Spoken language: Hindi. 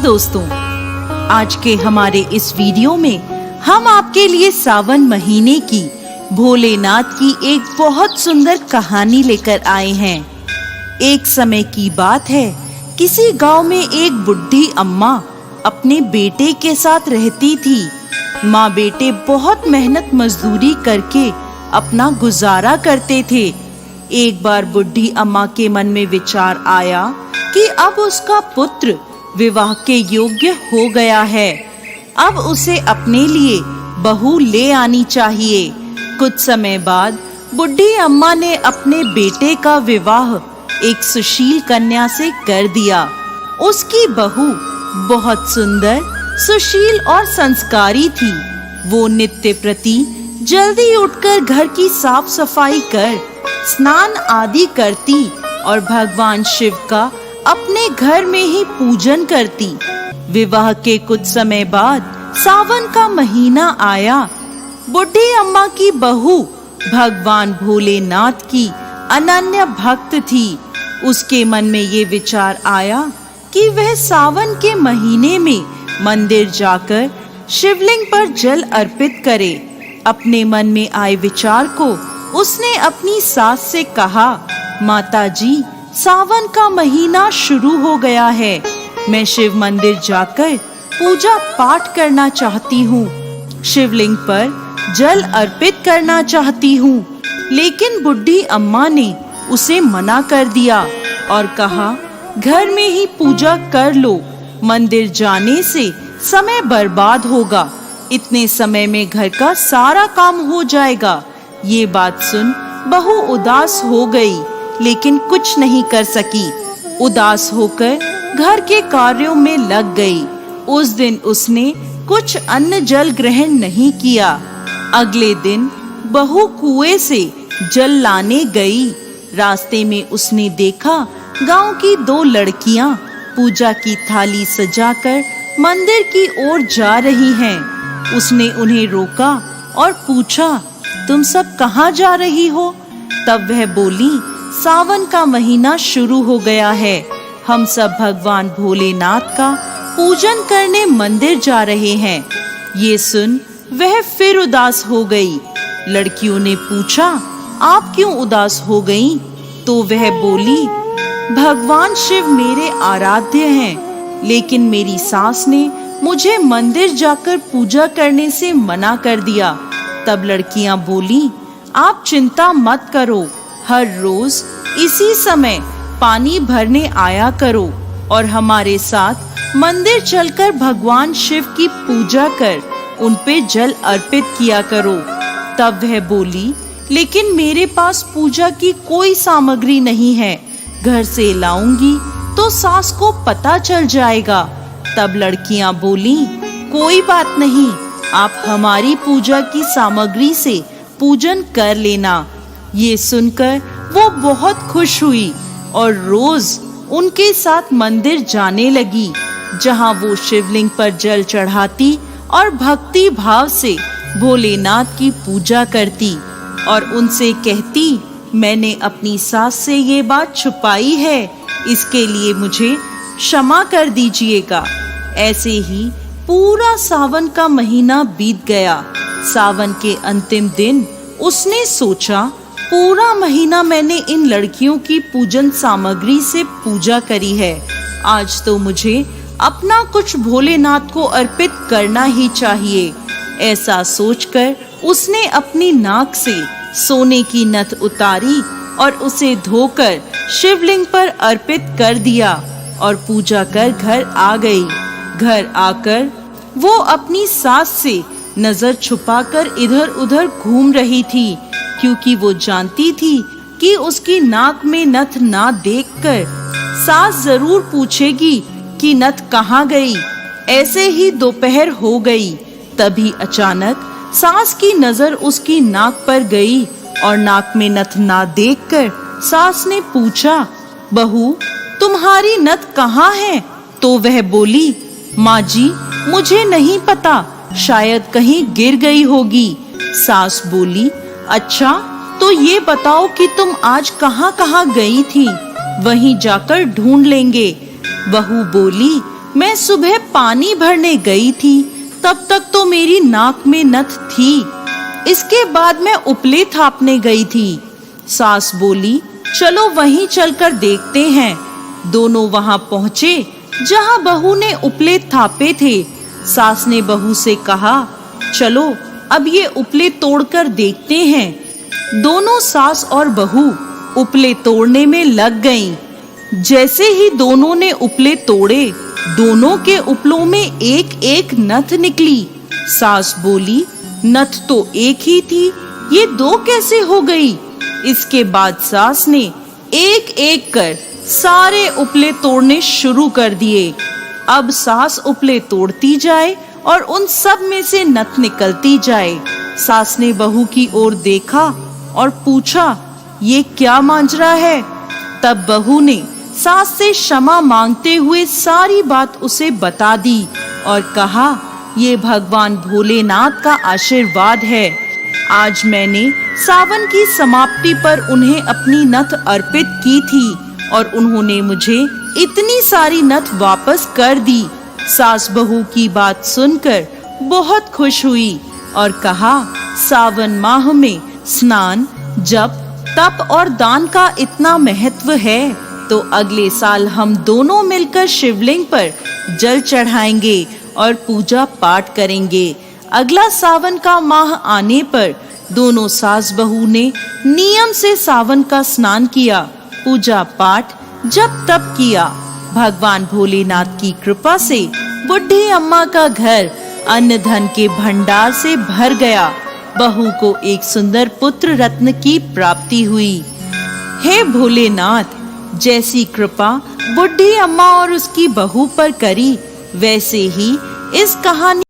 दोस्तों, आज के हमारे इस वीडियो में हम आपके लिए सावन महीने की भोलेनाथ की एक बहुत सुंदर कहानी लेकर आए हैं। एक समय की बात है, किसी गांव में एक बुढ़ी अम्मा अपने बेटे के साथ रहती थी। माँ बेटे बहुत मेहनत मजदूरी करके अपना गुजारा करते थे। एक बार बुढ़ी अम्मा के मन में विचार आया कि अब उसका पुत्र विवाह के योग्य हो गया है, अब उसे अपने लिए बहू ले आनी चाहिए। कुछ समय बाद बुढ़ी अम्मा ने अपने बेटे का विवाह एक सुशील कन्या से कर दिया। उसकी बहू बहुत सुंदर, सुशील और संस्कारी थी। वो नित्य प्रति जल्दी उठकर घर की साफ सफाई कर स्नान आदि करती और भगवान शिव का अपने घर में ही पूजन करती। विवाह के कुछ समय बाद सावन का महीना आया। बुढ़ी अम्मा की बहू भगवान भोलेनाथ की अनन्य भक्त थी। उसके मन में ये विचार आया कि वह सावन के महीने में मंदिर जाकर शिवलिंग पर जल अर्पित करे। अपने मन में आए विचार को उसने अपनी सास से कहा, माताजी, सावन का महीना शुरू हो गया है। मैं शिव मंदिर जाकर पूजा पाठ करना चाहती हूँ, शिवलिंग पर जल अर्पित करना चाहती हूँ। लेकिन बुढ़ी अम्मा ने उसे मना कर दिया और कहा, घर में ही पूजा कर लो, मंदिर जाने से समय बर्बाद होगा। इतने समय में घर का सारा काम हो जाएगा। ये बात सुन बहू उदास हो गई, लेकिन कुछ नहीं कर सकी। उदास होकर घर के कार्यों में लग गई। उस दिन उसने कुछ अन्न जल ग्रहण नहीं किया। अगले दिन बहू कुएं से जल लाने गई। रास्ते में उसने देखा गांव की दो लड़कियां पूजा की थाली सजाकर मंदिर की ओर जा रही हैं। उसने उन्हें रोका और पूछा, तुम सब कहाँ जा रही हो? तब वह बोली, सावन का महीना शुरू हो गया है, हम सब भगवान भोलेनाथ का पूजन करने मंदिर जा रहे हैं। ये सुन वह फिर उदास हो गई। लड़कियों ने पूछा, आप क्यों उदास हो गईं? तो वह बोली, भगवान शिव मेरे आराध्य हैं, लेकिन मेरी सास ने मुझे मंदिर जाकर पूजा करने से मना कर दिया। तब लड़कियां बोली, आप चिंता मत करो, हर रोज इसी समय पानी भरने आया करो और हमारे साथ मंदिर चलकर भगवान शिव की पूजा कर उन पे जल अर्पित किया करो। तब वह बोली, लेकिन मेरे पास पूजा की कोई सामग्री नहीं है, घर से लाऊंगी तो सास को पता चल जाएगा। तब लड़कियां बोली, कोई बात नहीं, आप हमारी पूजा की सामग्री से पूजन कर लेना। ये सुनकर वो बहुत खुश हुई और रोज उनके साथ मंदिर जाने लगी, जहां वो शिवलिंग पर जल चढ़ाती और भक्ति भाव से भोलेनाथ की पूजा करती और उनसे कहती, मैंने अपनी सास से ये बात छुपाई है, इसके लिए मुझे क्षमा कर दीजिएगा। ऐसे ही पूरा सावन का महीना बीत गया। सावन के अंतिम दिन उसने सोचा, पूरा महीना मैंने इन लड़कियों की पूजन सामग्री से पूजा करी है, आज तो मुझे अपना कुछ भोलेनाथ को अर्पित करना ही चाहिए। ऐसा सोचकर उसने अपनी नाक से सोने की नथ उतारी और उसे धोकर शिवलिंग पर अर्पित कर दिया और पूजा कर घर आ गई। घर आकर वो अपनी सास से नजर छुपाकर इधर उधर घूम रही थी, क्योंकि वो जानती थी कि उसकी नाक में नथ ना देखकर सास जरूर पूछेगी कि नथ कहाँ गई। ऐसे ही दोपहर हो गई। तभी अचानक सास की नजर उसकी नाक पर गई और नाक में नथ ना देखकर सास ने पूछा, बहू, तुम्हारी नथ कहाँ है? तो वह बोली, माँ जी, मुझे नहीं पता, शायद कहीं गिर गई होगी। सास बोली, अच्छा, तो ये बताओ कि तुम आज कहाँ कहाँ गई थी, वहीं जाकर ढूंढ लेंगे। बहू बोली, मैं सुबह पानी भरने गई थी, तब तक तो मेरी नाक में नथ थी। इसके बाद मैं उपले थापने गई थी। सास बोली, चलो वहीं चलकर देखते हैं। दोनों वहां पहुंचे जहां बहू ने उपले थापे थे। सास ने बहू से कहा, चलो अब ये उपले तोड़कर देखते हैं। दोनों सास और बहू उपले तोड़ने में लग गईं। जैसे ही दोनों ने उपले तोड़े, दोनों के उपलों में एक एक नथ निकली। सास बोली, नथ तो एक ही थी, ये दो कैसे हो गई? इसके बाद सास ने एक एक कर सारे उपले तोड़ने शुरू कर दिए। अब सास उपले तोड़ती जाए और उन सब में से नथ निकलती जाए। सास ने बहू की ओर देखा और पूछा, ये क्या मांजरा है? तब बहू ने सास से क्षमा मांगते हुए सारी बात उसे बता दी और कहा, ये भगवान भोलेनाथ का आशीर्वाद है। आज मैंने सावन की समाप्ति पर उन्हें अपनी नथ अर्पित की थी और उन्होंने मुझे इतनी सारी नथ वापस कर दी। सास बहू की बात सुनकर बहुत खुश हुई और कहा, सावन माह में स्नान, जप, तप और दान का इतना महत्व है तो अगले साल हम दोनों मिलकर शिवलिंग पर जल चढ़ाएंगे और पूजा पाठ करेंगे। अगला सावन का माह आने पर दोनों सास बहू ने नियम से सावन का स्नान किया, पूजा पाठ, जप तप किया। भगवान भोलेनाथ की कृपा से बुढ़ी अम्मा का घर अन्न धन के भंडार से भर गया। बहू को एक सुंदर पुत्र रत्न की प्राप्ति हुई। हे भोलेनाथ, जैसी कृपा बुढ़ी अम्मा और उसकी बहू पर करी, वैसे ही इस कहानी